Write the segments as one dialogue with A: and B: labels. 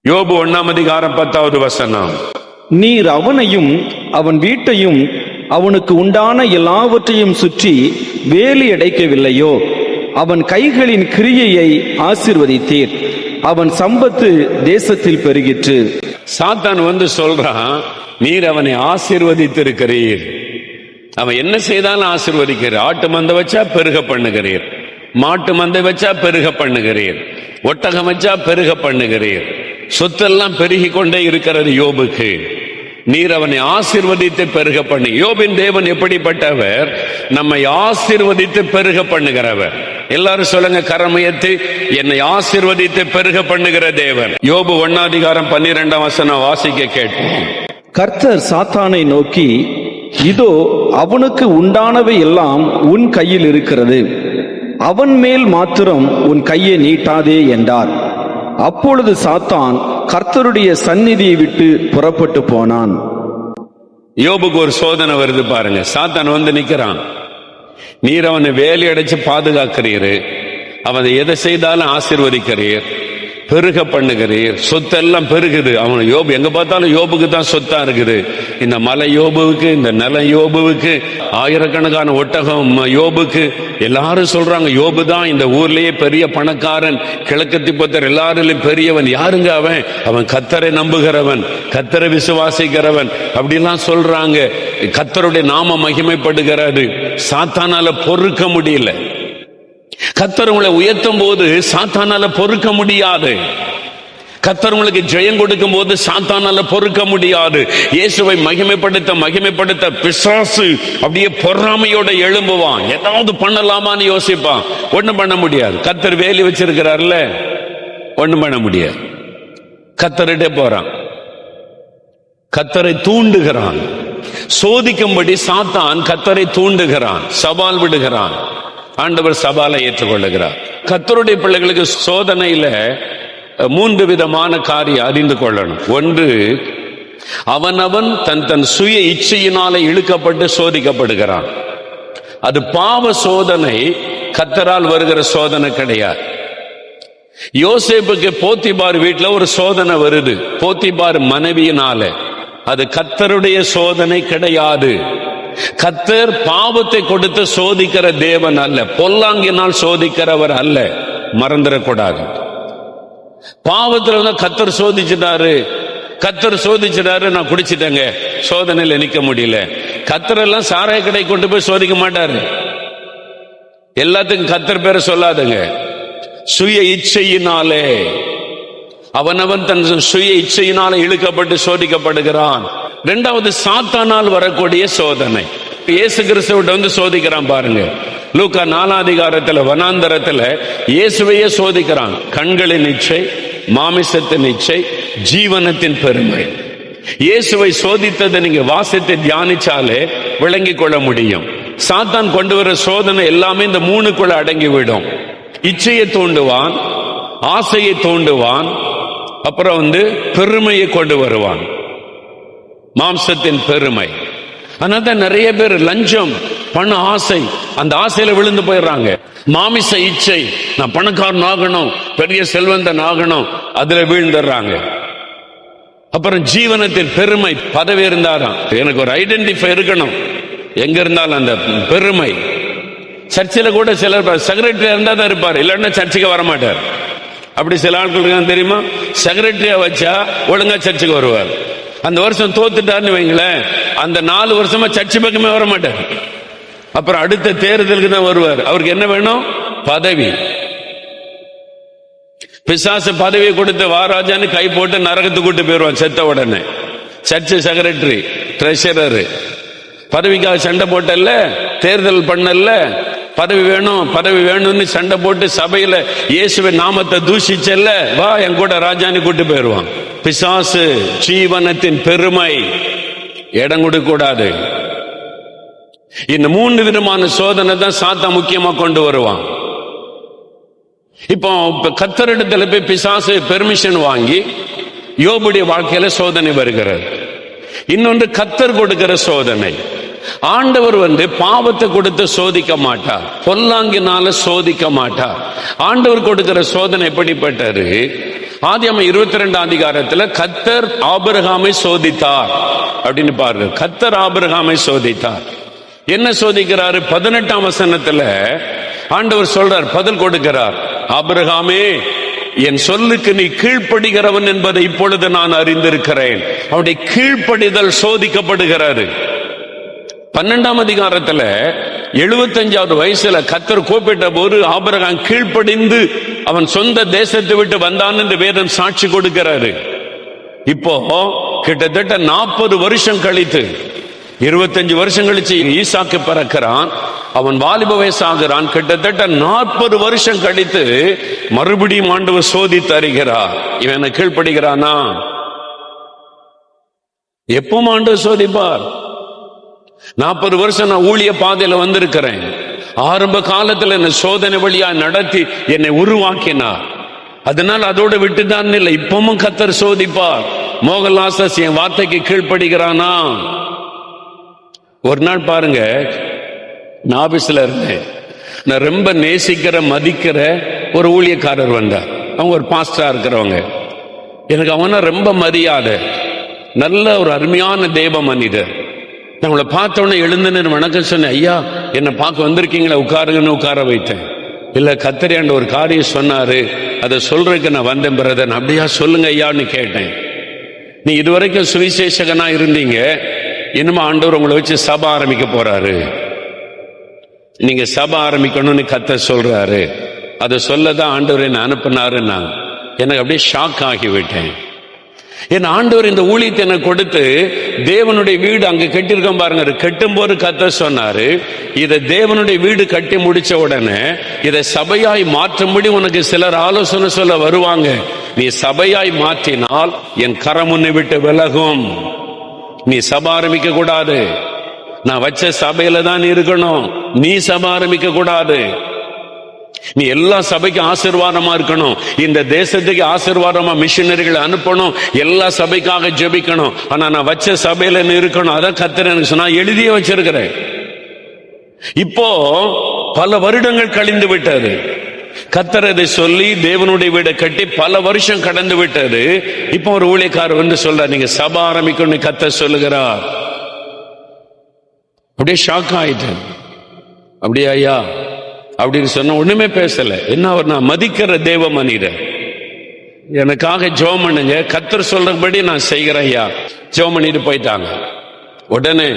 A: யோபு 1:10.
B: நீர் அவனையும் அவன் வீட்டையும் அவனுக்கு உண்டான எல்லாவற்றையும் சுற்றி வேலி அடைக்கவில்லையோ? அவன் கைகளின் கிரியையை ஆசீர்வதித்தீர். அவன் சம்பத்து தேசத்தில் பெருகிற்று.
A: சாத்தான் சொல்றான், நீர் அவனை ஆசீர்வதித்திருக்கிறீர். அவன் என்ன செய்தாலும் ஆசீர்வதிக்கிறீர். ஆட்டு மந்தை வச்சா பெருக பண்ணுகிறீர், மாட்டு மந்தை வச்சா பெருக பண்ணுகிறீர், ஒட்டகம் வச்சா பெருக பண்ணுகிறீர். சொத்தெல்லாம் பெருகி கொண்டே இருக்கிறது யோபுக்கு. நீர் அவனை ஆசீர்வதித்து பெருக பண்ணு. யோபின் தேவன் எப்படிப்பட்டவர்? நம்மை ஆசீர்வதித்து பெருக பண்ணுகிறவர். எல்லாரும் சொல்லுங்க, கரமுயர்த்தி, என்னை ஆசீர்வதித்து பெருக பண்ணுகிற தேவன். யோபு 1:12 வாசிக்க கேட்போம்.
B: கர்த்தர் சாத்தானை நோக்கி, இதோ அவனுக்கு உண்டானவை எல்லாம் உன் கையில் இருக்கிறது, அவன் மேல் மாத்திரம் உன் கையை நீட்டாதே என்றார். அப்பொழுது சாத்தான் கர்த்தருடைய சந்நிதியை விட்டு புறப்பட்டு போனான்.
A: யோபுக்கு ஒரு சோதனை வருது பாருங்க. சாத்தான் நிக்கிறான். நீர் அவனை வேலி அடைச்சு பாதுகாக்கிறீர், அவனை எதை செய்தாலும் ஆசீர்வதிக்கிறீர், பெருக பண்ணுகிறீர், சொத்தெல்லாம் பெருகுது. அவன் யோபு எங்க பார்த்தாலும் யோபுக்கு தான் சொத்தா இருக்குது. இந்த மலை யோபுவுக்கு, இந்த நில யோபுவுக்கு, ஆயிரக்கணக்கான ஒட்டகம் யோபுக்கு. எல்லாரும் சொல்றாங்க யோபு தான் இந்த ஊர்லயே பெரிய பணக்காரன், கிழக்கு திப்பத்தர் எல்லாரிலும் பெரியவன். யாருங்க அவன்? அவன் கர்த்தரை நம்புகிறவன், கர்த்தரை விசுவாசிக்கிறவன் அப்படிலாம் சொல்றாங்க. கர்த்தருடைய நாம மகிமைப்படுகிறது. சாத்தானால பொறுக்க முடியல. கர்த்தர் உங்களை உயர்த்தும் போது சாத்தானால பொறுக்க முடியாது. கர்த்தர் உங்களுக்கு ஜெயம் கொடுக்கும் போது சாத்தானால பொறுக்க முடியாது. இயேசுவை மகிமைப்படுத்த பிசாசு அப்படியே பொறாமையோட எழும்புவான். ஏதாவது பண்ணலாமான்னு யோசிப்பான். ஒண்ணும் பண்ண முடியாது. கர்த்தர் வேலி வச்சிருக்கிறார்ல, ஒண்ணும் பண்ண முடியாது. கர்த்தர்கிட்ட போறான், கர்த்தரை தூண்டுகிறான். சோதிக்கும்படி சாத்தான் கர்த்தரை தூண்டுகிறான், சவால் விடுகிறான். ஆண்டவர் சவாலை ஏற்றுக்கொள்ளுகிறார். கர்த்தருடைய பிள்ளைகளுக்கு சோதனையில 3 விதமான காரியம் அறிந்து கொள்ளணும். ஒன்று, அவனவன் தன் சுய இச்சையினாலே இழுக்கப்பட்டு சோதிக்கப்படுகிறான். அது பாவ சோதனை, கர்த்தரால் வருகிற சோதனை கிடையாது. யோசேப்புக்கு போத்திபார் வீட்டுல ஒரு சோதனை வருது, போத்திபார் மனைவியினால. அது கர்த்தருடைய சோதனை கிடையாது. கர்த்தர் பாவத்தை கொடுத்து சோதிக்கிற தேவன் அல்ல, பொல்லாங்கினால் சோதிக்கிறவர் அல்ல. மறந்துடக்கூடாது. பாவத்துல கர்த்தர் சோதிச்சிட்டாரு, நான் குடிச்சிட்டேங்க, சோதனையில நிக்க முடியல. கர்த்தர் எல்லாம் சாராய கடை கொண்டு போய் சோதிக்க மாட்டாரு. எல்லாத்துக்கும் கர்த்தர் பேரை சொல்லாதுங்க. சுய இச்சையினாலே, அவனவன் தன் சுய இச்சையினாலே இழுக்கப்பட்டு சோதிக்கப்படுகிறான். இரண்டாவது, சாத்தானால் வரக்கூடிய சோதனை. இயேசு கிறிஸ்துவிட்ட சோதிக்கிறான் பாருங்க. லூக்கா 4 வனாந்தரத்துல இயேசுவையே சோதிக்கிறான். கண்களின் இச்சை, மாமிசத்தின் இச்சை, ஜீவனத்தின் பெருமை. இயேசுவை சோதித்ததை நீங்க வாசித்து தியானிச்சாலே விளங்கி கொள்ள முடியும். சாத்தான் கொண்டு வர சோதனை எல்லாமே இந்த 3க்குள்ள அடங்கிவிடும். இச்சையை தூண்டுவான், ஆசையை தூண்டுவான், அப்புறம் பெருமையை கொண்டு வருவான், மாம்சத்தின் பெருமை. அதனால்தான் நிறைய பேர் லஞ்சம், பண ஆசை, அந்த ஆசையில விழுந்து போயிடுறாங்க. மாமிச இச்சை, நான் பணக்காரன் ஆகணும், பெரிய செல்வந்தன் ஆகணும், அதுல வீழ்ந்துடுறாங்க. அப்புறம் ஜீவனத்தின் பெருமை, பதவி இருந்தாராம், எனக்கு ஒரு ஐடென்டிஃபை இருக்கணும், எங்க இருந்தாலும் அந்த பெருமை. சர்ச்சில் கூட சிலர் செக்ரட்டரியா இருந்தா தான் இருப்பார், இல்லைன்னா சர்ச்சுக்கு வரமாட்டார். அப்படி சில ஆட்கள் தெரியுமா? செக்ரட்டரியா வச்சா ஒழுங்கா சர்ச்சுக்கு வருவார். அந்த வருஷம் தோத்துட்டாருன்னு வைங்களேன், அந்த 4 வருஷமா சர்ச்சு பக்கமே வர மாட்டார். அப்புறம் அடுத்த தேர்தலுக்கு தான் வருவார். அவருக்கு என்ன வேணும்? பதவி. பிசாசு பதவியை கொடுத்து வாராஜான்னு கை போட்டு நரகத்துக்கு கூட்டு போயிடுவான் செத்த உடனே. சர்ச்சு செக்ரட்டரி, ட்ரெஷரர், பதவிக்காக சண்டை போட்டல்ல, தேர்தல் பண்ணல, பதவி வேணும்னு சண்டை போட்டு சபையில இயேசுவின் நாமத்தை தூஷிச்சல்ல, வா என் கூட ராஜான்னு கூட்டு போயிடுவான். பிசாசு, ஜீவனத்தின் பெருமை, இடம் கொடுக்க கூடாது. இந்த 3 விதமான சோதனை தான் சாத்தான் முக்கியமா கொண்டு வருவான். இப்போ கர்த்தரிடத்துல போய் பிசாசு பெர்மிஷன் வாங்கி யோபுடைய வாழ்க்கையில சோதனை வருகிறது. இன்னொன்று, கர்த்தர் கொடுக்கிற சோதனை. ஆண்டவர் பாவத்தை கொடுத்து சோதிக்க மாட்டார், பொல்லாங்கினால சோதிக்க மாட்டார். ஆண்டவர் கொடுக்கிற சோதனை எப்படிப்பட்டது? ஆதியாகமம் 22 அதிகாரத்துல கர்த்தர் ஆபிரகாமை சோதித்தார் அப்படின்னு பாருங்க. கர்த்தர் ஆபிரகாமை சோதித்தார். என்ன சோதிக்கிறாரு? 18ஆம் வசனத்துல ஆண்டவர் சொல்றார், பதில் கொடுக்கிறார். ஆபிரகாமே, என் சொல்லுக்கு நீ கீழ்ப்படுகிறவன் என்பதை இப்பொழுது நான் அறிந்திருக்கிறேன். அவருடைய கீழ்ப்படிதல் சோதிக்கப்படுகிறாரு. 12ஆம் அதிகாரத்துல 75வது வயசுல கர்த்தர் கூப்பிட்ட போது ஆபிரகாம் கீழ்ப்படிந்து அவன் சொந்த தேசத்தை விட்டு வந்தான் என்று வேதம் சாட்சி கொடுக்கிறாரு. இப்போ கிட்டத்தட்ட 40 வருஷம் கழித்து 25 வருஷம் கழிச்சு ஈசாக்கு பிறக்கிறான். அவன் வாலிப வயசாகிறான். கிட்டத்தட்ட 40 வருஷம் கழித்து மறுபடியும் ஆண்டவர் சோதித்து அறிகிறார். இவனை கீழ்ப்படுகிறானா? எப்பவும் ஆண்டவர் சோதிப்பார். 40 வருஷம் நான் ஊழிய பாதையில வந்திருக்கிறேன். ஆரம்ப காலத்துல என்ன சோதனை வழியா நடத்தி என்னை உருவாக்கினார். அதனால அதோட விட்டுதான் இல்லை, இப்பவும் கர்த்தர் சோதிப்பார். மோகன்லாஸ் என் வார்த்தைக்கு கீழ்ப்படுகிறானா? ஒரு நாள் பாருங்க, நான் ஆபீஸ்ல இருந்தேன். நான் ரொம்ப நேசிக்கிற மதிக்கிற ஒரு ஊழியக்காரர் வந்தார். அவங்க ஒரு பாஸ்டரா இருக்கிறவங்க. எனக்கு அவனா ரொம்ப மரியாதை. நல்ல ஒரு அருமையான தேவ மனிதர். நான் உங்களை பார்த்தோன்னே எழுந்துன்னு வணக்கம் சொன்னேன். ஐயா, என்னை பார்க்க வந்திருக்கீங்களா, உட்காருங்கன்னு உட்கார வைத்தேன். இல்ல, கத்தரியாண்ட ஒரு காரியம் சொன்னாரு, அதை சொல்றதுக்கு நான் வந்தேன் பிரதர். அப்படியா, சொல்லுங்க ஐயான்னு கேட்டேன். நீ இதுவரைக்கும் சுவிசேஷகனா இருந்தீங்க, இனிமே ஆண்டவர் உங்களை வச்சு சபை ஆரம்பிக்க போறாரு. நீங்க சபை ஆரம்பிக்கணும்னு கர்த்தர் சொல்றாரு. அதை சொல்லதான் ஆண்டவர் என்ன அனுப்பினாரு. நான் எனக்கு அப்படியே ஷாக் ஆகிவிட்டேன். என் ஆண்டவர் இந்த ஊழியத்தை எனக்கு கொடுத்து தேவனுடைய வீடு அங்க கட்டியிருக்கோம் பாருங்க. கட்டும் போது கர்த்தர் சொன்னாரு, இதை தேவனுடைய வீடு கட்டி முடிச்ச உடனே இதை சபையாய் மாற்றும்படி உனக்கு சிலர் ஆலோசனை சொல்ல வருவாங்க. நீ சபையாய் மாற்றினால் என் கரம் உன்னை விட்டு விலகும். நீ சபை ஆரம்பிக்க கூடாது. நான் வச்ச சபையில தான் இருக்கணும். நீ சபை ஆரம்பிக்க கூடாது. நீ எல்லா சபைக்கும் ஆசீர்வாதமா இருக்கணும். இந்த தேசத்துக்கு ஆசீர்வாதமா மிஷனரிகளை அனுப்பணும். எல்லா சபைக்காக ஜெபிக்கணும். ஆனா நான் வச்ச சபையில இருக்கணும். அதான் கர்த்தர் எனக்கு சொன்னா, எழுதியே வச்சிருக்கிறேன். இப்போ பல வருடங்கள் கழிந்து விட்டது. கர்த்தர் அதை சொல்லி தேவனுடைய வீடை கட்டி பல வருஷம் கடந்து விட்டது. இப்போ ஒரு ஊழியக்காரர் வந்து சொல்ற, நீங்க சபை ஆரம்பிக்கணும்னு கர்த்தர் சொல்லுகிறார். அப்படியே ஷாக் ஆயிட்டேன். அப்படியே ஐயா அப்படின்னு சொன்ன ஒண்ணுமே பேசல. என்ன, அவர் நான் மதிக்கிற தேவ மனிதர், எனக்காக ஜெபம் பண்ணுங்க, கர்த்தர் சொல்றபடி நான் செய்கிறேன் ஐயா. ஜெபம் பண்ணிட்டு போயிட்டாங்க. உடனே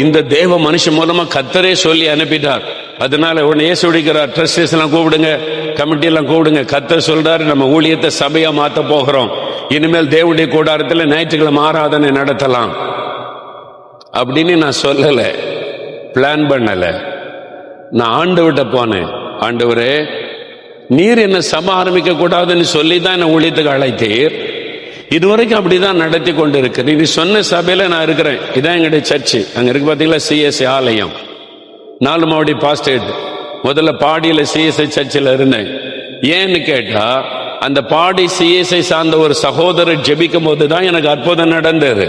A: இந்த தேவ மனுஷன் மூலமா கர்த்தரே சொல்லி அனுப்பிட்டார். அதனால உடனே ஏசு விடுக்கிறார், ட்ரஸ்டர்ஸ் எல்லாம் கூப்பிடுங்க, கமிட்டி எல்லாம் கூப்பிடுங்க. கர்த்தர் சொல்றாரு, நம்ம ஊழியத்தை சபையா மாத்த போகிறோம். இனிமேல் தேவனுடைய கூடாரத்தில் ஞாயிற்றுக்கிழமை ஆராதனை நடத்தலாம் அப்படின்னு நான் சொல்லல, பிளான் பண்ணல. நான் ஆண்டவர்கிட்ட போனேன். ஆண்டவரே, நீர் என்ன சபை ஆரம்பிக்க கூடாதுன்னு சொல்லி தான் என்ன ஊழியத்துக்கு அழைத்தீர். இதுவரைக்கும் அப்படிதான் நடத்தி கொண்டு இருக்கு. நீ சொன்ன சபையில நான் இருக்கிறேன். இதான் எங்களுடைய சர்ச்சு. அங்க இருக்கு பாத்தீங்களா, சிஎஸ்ஐ ஆலயம், 4 மாவடி பாஸ்டேட். முதல்ல பாடியில சிஎஸ்ஐ சர்ச்சில் இருந்தேன். ஏன்னு கேட்டா, அந்த பாடி சிஎஸ்ஐ சார்ந்த ஒரு சகோதரர் ஜெபிக்கும் போது தான் எனக்கு அற்புதம் நடந்தது.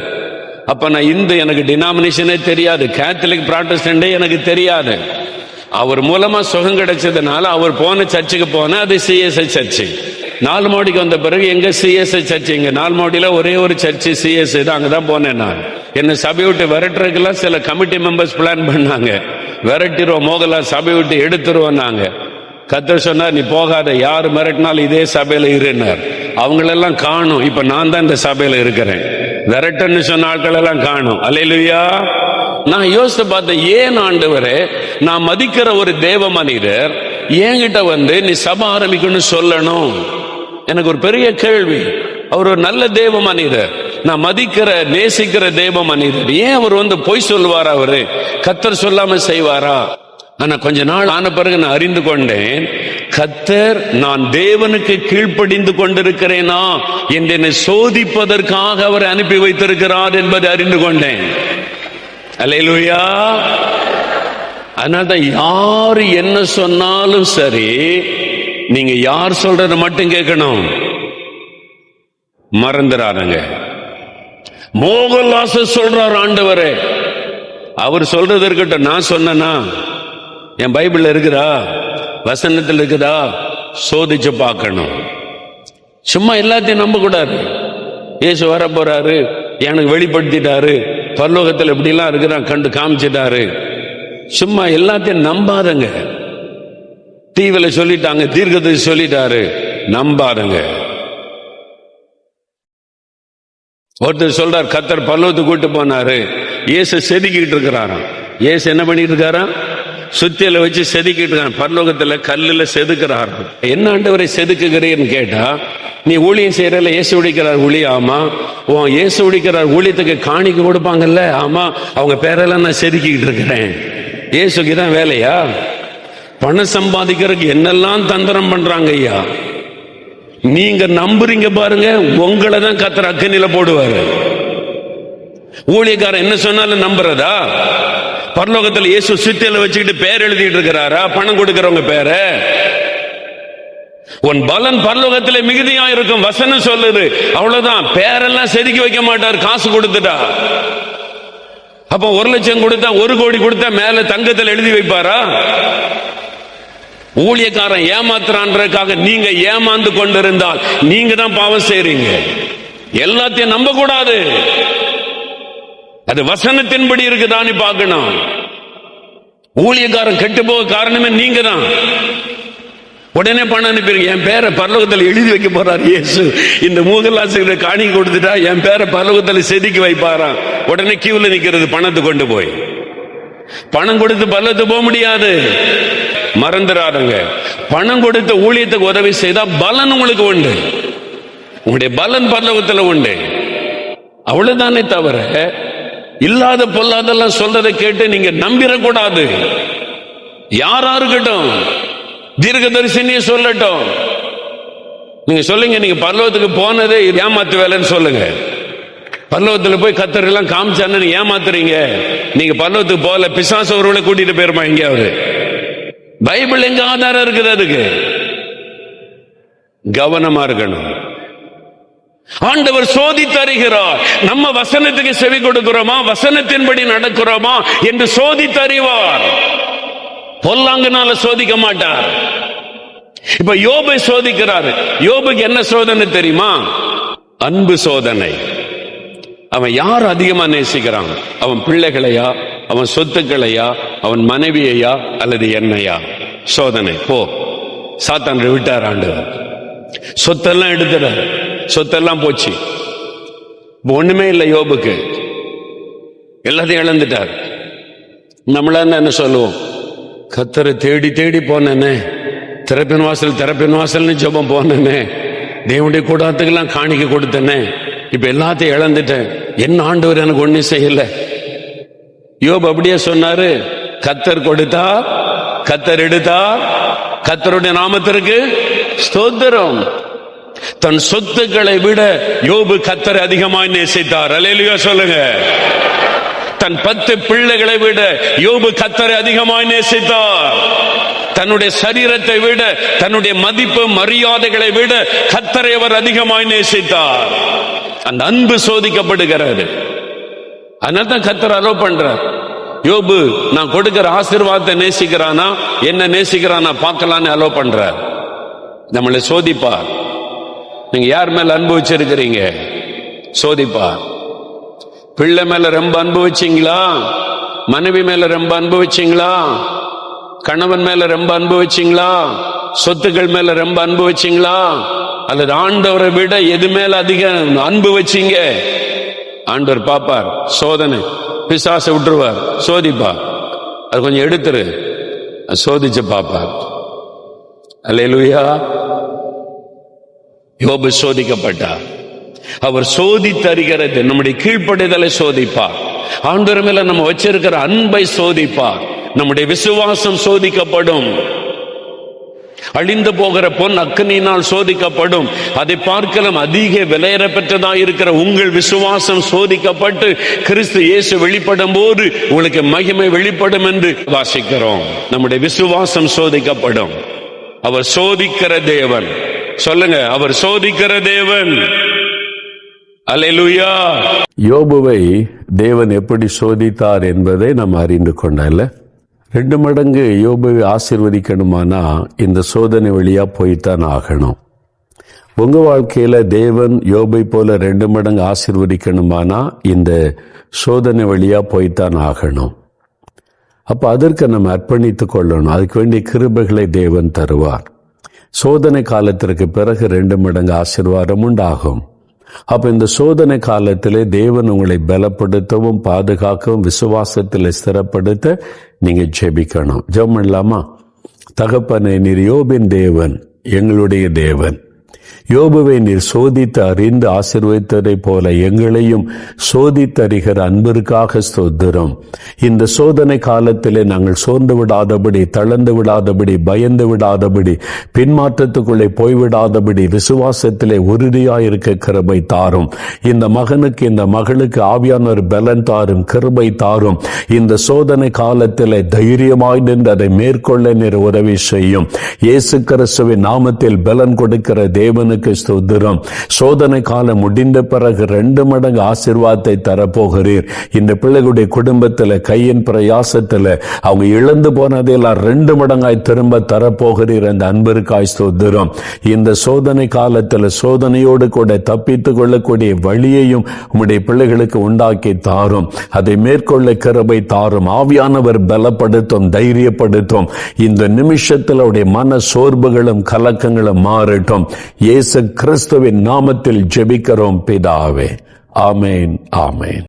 A: அப்ப நான் எனக்கு டினாமினேஷனே தெரியாது, கேத்தலிக் ப்ராட்டஸ்டன்டே எனக்கு தெரியாது. அவர் மூலமா சுகம் கிடைச்சதுனால அவர் போன சர்ச்சுக்கு போன, அது சிஎஸ்ஐ சர்ச்சு. 4 மாவடிக்கு வந்த பிறகு எங்க சிஎஸ்ஐ சர்ச்சு, இங்க 4 மாவடியில ஒரே ஒரு சர்ச்சு சிஎஸ்ஐ தான். அங்கதான் போனேன் நான். என்ன சபை விட்டு விரட்டுறதுக்கெல்லாம் சில கமிட்டி மெம்பர்ஸ் பிளான் பண்ணாங்க. விரட்டிடுவோம், மோகன்லால் சபை விட்டு எடுத்துருவோம். நாங்க கர்த்தர் சொன்னார், நீ போகாத, யாரு மிரட்டினாலும் இதே சபையில இருந்தார். அவங்களெல்லாம் காணும். இப்ப நான் தான் இந்த சபையில இருக்கிறேன். விரட்டன்னு சொன்ன ஆட்கள் எல்லாம் காணும். அல்லேலூயா. நான் யோசித்து பார்த்தேன், ஏன் ஆண்டவரே, நான் மதிக்கிற ஒரு தேவ மனிதர் என்கிட்ட வந்து நீ சபை ஆரம்பிக்கணும்னு சொல்லணும்? எனக்கு ஒரு பெரிய கேள்வி. அவர் ஒரு நல்ல தேவ மனிதர், நான் மதிக்கிற நேசிக்கிற தேவ மனிதர். ஏன் அவர் வந்து பொய் சொல்லுவாரா? அவரு கர்த்தர் சொல்லாம செய்வாரா? ஆனா கொஞ்ச நாள் ஆன பிறகு நான் அறிந்து கொண்டேன், கர்த்தர் நான் தேவனுக்கு கீழ்ப்படிந்து கொண்டிருக்கிறேனா என்று என்னை சோதிப்பதற்காக அவர் அனுப்பி வைத்திருக்கிறார் என்பதை அறிந்து கொண்டேன். அல்லேலூயா. அதனால்தான் யாரு என்ன சொன்னாலும் சரி, நீங்க யார் சொல்றத மட்டும் கேட்கணும், மறந்துறாருங்க. மோகன்லாஸ் சொல்றார், ஆண்டவரே அவர் சொல்றது இருக்கட்டும், நான் சொன்னா என் பைபிள்ல இருக்குதா, வசனத்தில் இருக்குதா, சோதிச்சு பார்க்கணும். சும்மா எல்லாத்தையும் நம்ப கூடாது. இயேசு வர போறாரு, எனக்கு வெளிப்படுத்திட்டாரு, பரலோகத்தில் இப்படிலாம் இருக்கிறான் கண்டு காமிச்சிட்டாரு, சும்மா எல்லாத்தையும் நம்பாதங்க. தீவில சொல்லிட்டாங்க, தீர்க்கதரிசி சொல்லிட்டாரு, நம்பாதங்க. ஒருத்தர் சொல்றார், கர்த்தர் பரலோகத்துக்கு கூட்டு போனாரு, இயேசு செதுக்கிட்டு இருக்கிறாராம். இயேசு என்ன பண்ணிட்டு இருக்காராம்? சுத்தியில வச்சு செதுக்கிட்டு இருக்கான். பரலோகத்துல கல்லுல செதுக்கிறாராம். என்ன ஆண்டவரை செதுக்குகிறேன்னு கேட்டா, நீ ஊழியம் செய்யறல, இயேசு உடைக்கிறார் ஊழியம். ஆமா. இயேசு உடைக்கிறார் ஊழியத்துக்கு காணிக்க கொடுப்பாங்கல்ல, ஆமா. அவங்க பேரெல்லாம் நான் செதுக்கிட்டு இருக்கிறேன். இயேசுக்கு தான் வேலையா? பணம் சம்பாதிக்கிறதுக்கு என்னெல்லாம் தந்திரம் பண்றாங்க ஐயா. நீங்க நம்புறீங்க பாருங்க, உங்களை தான் கர்த்தர் அக்கினியில போடுவாரு. ஊழியக்காரன் என்ன சொன்னாலும் நம்புறதா? பரலோகத்தில் இயேசு சித்தியில வச்சுக்கிட்டு பேர் எழுதிட்டு இருக்கிறாரா? பணம் கொடுக்கிறவங்க பேர. உன் பலன் பரலோகத்திலே மிகுதியா இருக்கும் வசனம் சொல்லுது. அவ்வளவுதான். பேரெல்லாம் செதுக்கி வைக்க மாட்டார் காசு கொடுத்துட்டா. அப்ப 1 லட்சம் கொடுத்தா, 1 கோடி கொடுத்தா மேல தங்கத்தில் எழுதி வைப்பாரா? ஊழியக்காரன் ஏமாத்துறான்றதுக்காக நீங்க ஏமாந்து கொண்டிருந்தால் நீங்க தான் பாவம் செய்றீங்க. எல்லாத்தையும் நம்ப கூடாது. அது வசனத்தின்படி இருக்குதான்னு பார்க்கணும். ஊழியக்காரன் கெட்டு போக காரணமே நீங்க தான். உடனே பணம் அனுப்பிடுங்க. என் பேரை பரலோகத்தில் எழுதி வைக்க போறார் இயேசு, இந்த மூகலாசிரியர் காணிக்கை கொடுத்துட்டா என் பேரை பரலோகத்தில் செதுக்கி வைப்பாராம். உடனே கியூல நிக்கிறது பணத்தை கொண்டு போய். பணம் கொடுத்து பரலோகத்துக்கு போக முடியாது. மறந்துடாதங்க. பணம் கொடுத்து ஊழியத்துக்கு உதவி செய்தா பலன் உங்களுக்கு உண்டு. உங்களுடைய பலன் பரலோகத்தில் உண்டு. அவ்வளவுதானே தவிர இல்லாத பொல்லாதெல்லாம் சொல்றதை கேட்டு நீங்க நம்பிடக்கூடாது. யாரா இருக்கட்டும், தீர்க்கதரிசினியே சொல்லட்டும், நீங்க சொல்லுங்க, நீங்க பரலோகத்துக்கு போனதே ஏமாத்து வேலைன்னு சொல்லுங்க. பரலோகத்தில் போய் கர்த்தர் எல்லாம் காமிச்சான்னு ஏமாத்துறீங்க. நீங்க பரலோகத்துக்கு போகல, பிசாசு ஒருவனை கூட்டிட்டு போயிருமா எங்கேயாவது? பைபிள் எங்க ஆதாரம் இருக்குது? அதுக்கு கவனமா இருக்கணும். ஆண்டவர் சோதித்தருகிறார். நம்ம வசனத்துக்கு செவி கொடுக்கிறோமா, வசனத்தின்படி நடக்கிறோமா என்று சோதித்தறிவார். பொல்லாங்கனால சோதிக்க மாட்டார். இப்ப யோபை சோதிக்கிறார். யோபுக்கு என்ன சோதனை தெரியுமா? அன்பு சோதனை. அவன் யார் அதிகமா நேசிக்கிறான்? அவன் பிள்ளைகளையா, அவன் சொத்துக்களையா, அவன் மனைவியையா, அல்லது என்னையா? சோதனை. போ, சாத்தான் விட்டார் ஆண்டவர். சொத்தெல்லாம் எடுத்துட்டார். சொத்தெல்லாம் போச்சு. ஒண்ணுமே இல்லை யோபுக்கு. எல்லாத்தையும் இழந்துட்டார். நம்மள என்ன சொல்லுவோம்? கர்த்தரை தேடி தேடி போனேனே, திறப்பின் வாசல்னு ஜெபம் போனேனே, தேவனுடைய கூடாரத்துக்கெல்லாம் காணிக்க கொடுத்தனே, இப்ப எல்லாத்தையும் இழந்துட்டேன், என்ன ஆண்டவர் எனக்கு ஒண்ணும் செய்யல. யோபு அப்படியே சொன்னாரு. கர்த்தர் கொடுத்தா, கர்த்தர் எடுத்தா, கர்த்தருடைய நாமத்திற்கு ஸ்தோத்திரம். தன் சொத்துக்களை விட யோபு கர்த்தரை அதிகமாய் நேசித்தார். அல்லேலூயா சொல்லுங்க. தன் 10 பிள்ளைகளை விட யோபு கர்த்தரை அதிகமாய் நேசித்தார். தன்னுடைய சரீரத்தை விட, தன்னுடைய மதிப்பு மரியாதைகளை விட கர்த்தரை அவர் அதிகமாய் நேசித்தார். அந்த அன்பு சோதிக்கப்படுகிறது. அதனால தான் கர்த்தர் அலோ பண்றார். யோபு நான் கொடுக்கிற ஆசீர்வாதத்தை நேசிக்கிறானா, என்ன நேசிக்கிறானா பார்க்கலான்னு அலோ பண்றார். நம்மளை சோதிப்பார். நீங்க யார் மேல அன்பு வச்சிருக்கிறீங்க? சோதிப்பார். பிள்ளை மேல ரொம்ப அன்பு வச்சீங்களா? மனைவி மேல ரொம்ப அன்பு வச்சீங்களா? கணவன் மேல ரொம்ப அன்பு வச்சீங்களா? சொத்துக்கள் மேல ரொம்ப அன்பு வச்சீங்களா? அல்லது ஆண்டவரை விட எது மேல அதிக அன்பு வச்சீங்க? ஆண்டவர் பாப்பார். சோதனை. பிசாசை விட்டுருவார். சோதிப்பார். அது கொஞ்சம் எடுத்துரு, சோதிச்சு பாப்பார். அல்லேலூயா. யோபு சோதிக்கப்பட்டார். அவர் சோதித்தருகிறது. நம்முடைய கீழ்ப்படிதலை சோதிப்பார். ஆண்டவர் மேல நம்ம வச்சிருக்கிற அன்பை சோதிப்பார். நம்முடைய விசுவாசம் சோதிக்கப்படும். அழிந்து போகிற பொன் அக்கினியினால் சோதிக்கப்படும். அதை பார்க்கலாம் அதிக விலையேற பெற்றதாக இருக்கிற உங்கள் விசுவாசம் சோதிக்கப்பட்டு கிறிஸ்து இயேசு வெளிப்படும் போது உங்களுக்கு மகிமை வெளிப்படும் என்று வாசிக்கிறோம். நம்முடைய விசுவாசம் சோதிக்கப்படும். அவர் சோதிக்கிற தேவன். சொல்லுங்க, அவர் சோதிக்கிற தேவன். அல்லேலூயா.
C: யோபுவை தேவன் எப்படி சோதித்தார் என்பதை நாம் அறிந்து கொண்டால 2 மடங்கு யோபுவை ஆசீர்வதிக்கணுமானா இந்த சோதனை வழியா போய்த்தான் ஆகணும். உங்க வாழ்க்கையில தேவன் யோபை போல 2 மடங்கு ஆசீர்வதிக்கணுமானா இந்த சோதனை வழியா போய்த்தான் ஆகணும். அப்ப அதற்கு நம்ம அர்ப்பணித்துக் கொள்ளணும். அதுக்கு வேண்டிய கிருபைகளை தேவன் தருவார். சோதனை காலத்திற்கு பிறகு 2 மடங்கு ஆசீர்வாதம் உண்டாகும். அப்ப இந்த சோதனை காலத்திலே தேவன் உங்களை பலப்படுத்தவும் பாதுகாக்கவும் விசுவாசத்தில் ஸ்திரப்படுத்த நீங்க ஜெபிக்கணும். ஜெபம் இல்லாமா? தகப்பனே, நீர் யோபின் தேவன், எங்களுடைய தேவன். யோபுவை நீர் சோதித்து அறிந்து ஆசீர்வதித்ததை போல எங்களையும் சோதித்து அறிகிற அன்பிற்காக ஸ்தோத்திரம். இந்த சோதனை காலத்திலே நாங்கள் சோர்ந்து விடாதபடி, தளர்ந்து விடாதபடி, பயந்து விடாதபடி, பின்மாற்றத்துக்குள்ளே போய்விடாதபடி விசுவாசத்திலே உறுதியாயிருக்க கிருபை தாரும். இந்த மகனுக்கு இந்த மகளுக்கு ஆவியானவர் பலன் தாரும், கிருபை தாரும். இந்த சோதனை காலத்திலே தைரியமாய் நின்று அதை மேற்கொள்ள நீர் உதவி செய்யும். இயேசு கிறிஸ்துவின் நாமத்தில் பலன் கொடுக்கிற தேவனுக்கு ஸ்தோத்திரம். சோதனை காலம் முடிந்த பிறகு 2 மடங்கு ஆசீர்வாதத்தை தரப்போகிறீர். இந்த பிள்ளைகளுடைய குடும்பத்தில் கையின் பிரயாசத்தில் அவங்க இழந்து போனதெல்லாம் 2 மடங்காய் திரும்ப தரப்போகிறீர். அந்த அன்பிற்காய் ஸ்தோத்திரம். இந்த சோதனை காலத்தில் சோதனையோடு கூட தப்பித்துக் கொள்ளக்கூடிய வழியையும் உம்முடைய பிள்ளைகளுக்கு உண்டாக்கி தாரும். அதை மேற்கொள்ள கிருபை தாரும். ஆவியானவர் பலப்படுத்தும், தைரியப்படுத்தும். இந்த நிமிஷத்தில் அவருடைய மன சோர்வுகளும் கலக்கங்களும் மாறட்டும். இயேசு கிறிஸ்துவின் நாமத்தில் ஜெபிக்கிறோம் பிதாவே. ஆமேன், ஆமேன்.